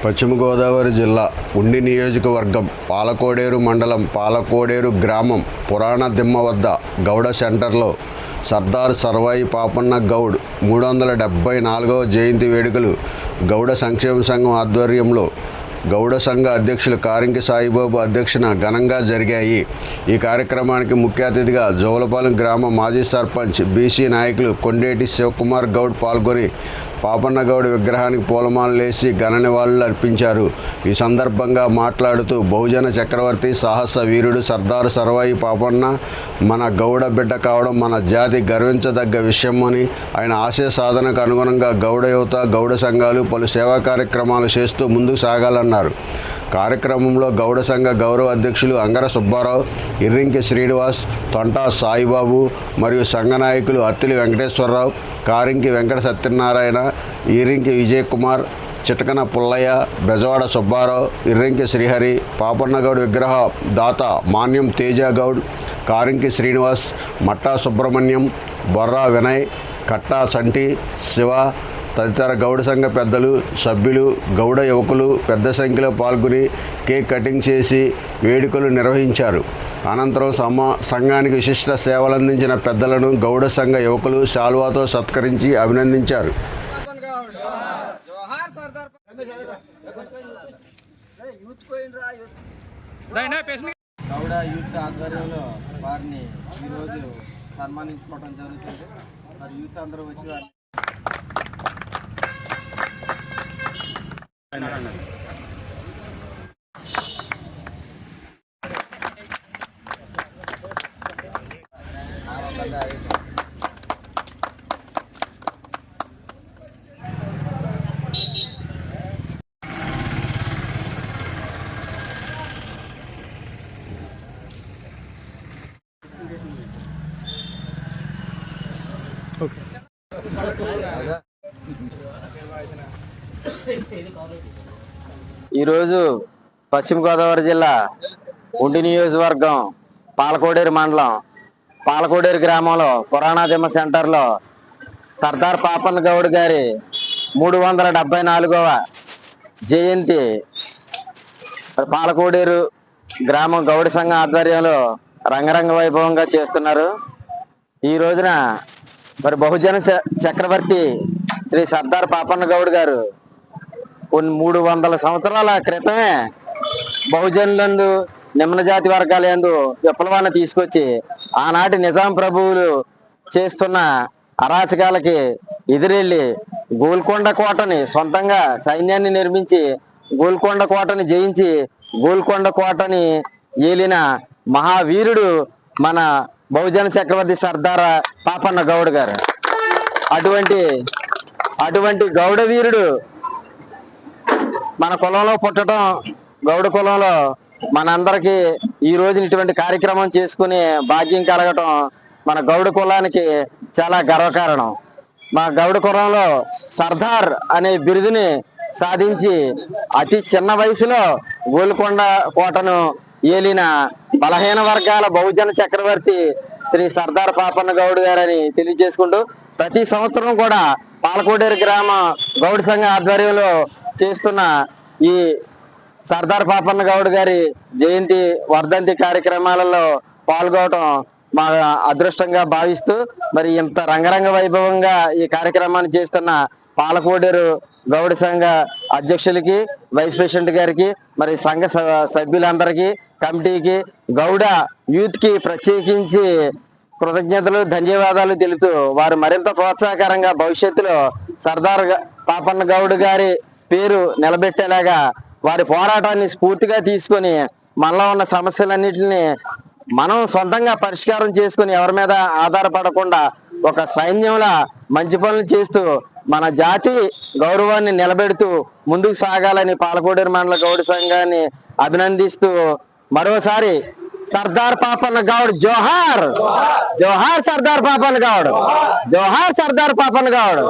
పశ్చిమ గోదావరి జిల్లా ఉండి నియోజకవర్గం పాలకోడేరు మండలం పాలకోడేరు గ్రామం పురాణ దిమ్మ వద్ద గౌడ సెంటర్లో సర్దార్ సర్వాయి పాపన్న గౌడ్ 374వ జయంతి వేడుకలు గౌడ సంక్షేమ సంఘం ఆధ్వర్యంలో గౌడ సంఘ అధ్యక్షులు కారింకి సాయిబాబు అధ్యక్షన ఘనంగా జరిగాయి. ఈ కార్యక్రమానికి ముఖ్య అతిథిగా జోలపాలెం గ్రామ మాజీ సర్పంచ్ బీసీ నాయకులు కొండేటి శివకుమార్ గౌడ్ పాల్గొని పాపన్న గౌడ్ విగ్రహానికి పూలమాలలేసి ఘన నివాళులు అర్పించారు. ఈ సందర్భంగా మాట్లాడుతూ బహుజన చక్రవర్తి సాహస వీరుడు సర్దార్ సర్వాయి పాపన్న మన గౌడ బిడ్డ కావడం మన జాతి గర్వించదగ్గ విషయమని, ఆయన ఆశయ సాధనకు అనుగుణంగా గౌడ యువత గౌడ సంఘాలు పలు సేవా కార్యక్రమాలు చేస్తూ ముందుకు సాగాలన్నారు. కార్యక్రమంలో గౌడ సంఘ గౌరవ అధ్యక్షులు అంగర సుబ్బారావు, ఇర్రింకి శ్రీనివాస్, తొంటా సాయిబాబు మరియు సంఘ నాయకులు అత్తిలి వెంకటేశ్వరరావు, కారింకి వెంకట సత్యనారాయణ, ఈరింకి విజయ్ కుమార్, చిటకన పుల్లయ్య, బెజవాడ సుబ్బారావు, ఇర్రింకి శ్రీహరి, పాపన్నగౌడ్ విగ్రహ దాత మాన్యం తేజ గౌడ్, కారింకి శ్రీనివాస్, మట్టా సుబ్రహ్మణ్యం, బొర్రా వినయ్, కట్టా సంటి శివ తదితర గౌడ సంఘ పెద్దలు సభ్యులు గౌడ యువకులు పెద్ద సంఖ్యలో పాల్గొని కేక్ కటింగ్ చేసి వేడుకలు నిర్వహించారు. అనంతరం సంఘానికి విశిష్ట సేవలందించిన పెద్దలను గౌడ సంఘ యువకులు శాల్వాతో సత్కరించి అభినందించారు. గౌడ యూత్ ఆధ్వర్యంలో వారిని ఈరోజు సన్మానించుకోవడం జరుగుతుంది. మరి యూత్ అందరూ వచ్చి వారిని ఈరోజు పశ్చిమ గోదావరి జిల్లా ఉండి నియోజకవర్గం పాలకోడేరు మండలం పాలకోడేరు గ్రామంలో పురాణాదిమ్మ సెంటర్లో సర్దార్ పాపన్న గౌడ్ గారి 374వ జయంతి పాలకోడేరు గ్రామం గౌడ సంఘం ఆధ్వర్యంలో రంగరంగ వైభవంగా చేస్తున్నారు. ఈ రోజున మరి బహుజన చక్రవర్తి శ్రీ సర్దార్ పాపన్న గౌడ్ గారు 300 సంవత్సరాల క్రితమే బహుజనులందు నిమ్న జాతి వర్గాల యందు విప్లవాన్ని తీసుకొచ్చి ఆనాటి నిజాం ప్రభువులు చేస్తున్న అరాచకాలకి ఎదురెళ్ళి గోల్కొండ కోటని సొంతంగా సైన్యాన్ని నిర్మించి గోల్కొండ కోటని జయించి గోల్కొండ కోటని ఏలిన మహావీరుడు మన బహుజన చక్రవర్తి సర్దార్ పాపన్న గౌడ్ గారు. అటువంటి గౌడ వీరుడు మన కులంలో పుట్టడం, గౌడ కులంలో మనందరికీ ఈ రోజున ఇటువంటి కార్యక్రమం చేసుకునే భాగ్యం కలగటం మన గౌడ కులానికి చాలా గర్వకారణం. మా గౌడ కులంలో సర్దార్ అనే బిరుదుని సాధించి అతి చిన్న వయసులో గోల్కొండ కోటను ఏలిన బలహీన వర్గాల బహుజన చక్రవర్తి శ్రీ సర్దార్ పాపన్న గౌడ్ గారని తెలియజేసుకుంటూ ప్రతి సంవత్సరం కూడా పాలకోడేరు గ్రామ గౌడ సంఘ ఆధ్వర్యంలో చేస్తున్న ఈ సర్దార్ పాపన్న గౌడ్ గారి జయంతి వర్ధంతి కార్యక్రమాలలో పాల్గొనడం మా అదృష్టంగా భావిస్తూ మరి ఇంత రంగరంగ వైభవంగా ఈ కార్యక్రమాన్ని చేస్తున్న పాలకోడేరు గౌడ సంఘ అధ్యక్షులకి, వైస్ ప్రెసిడెంట్ గారికి, మరి సంఘ సభ్యులందరికీ, కమిటీకి, గౌడ యూత్ కి ప్రత్యేకించి కృతజ్ఞతలు ధన్యవాదాలు తెలుపుతూ వారు మరింత ప్రోత్సాహకరంగా భవిష్యత్తులో సర్దార్ పాపన్న గౌడ్ గారి పేరు నిలబెట్టేలాగా వారి పోరాటాన్ని స్ఫూర్తిగా తీసుకొని మనలో ఉన్న సమస్యలన్నింటినీ మనం సొంతంగా పరిష్కారం చేసుకుని ఎవరి మీద ఆధారపడకుండా ఒక సైన్యంలా మంచి పనులు చేస్తూ మన జాతి గౌరవాన్ని నిలబెడుతూ ముందుకు సాగాలని పాలకోడేరు మండల గౌడ సంఘాన్ని అభినందిస్తూ మరోసారి సర్దార్ పాపన్న గౌడ్ జోహార్, జోహార్ సర్దార్ పాపన్న గౌడ్, జోహార్ సర్దార్ పాపన్న గౌడ్.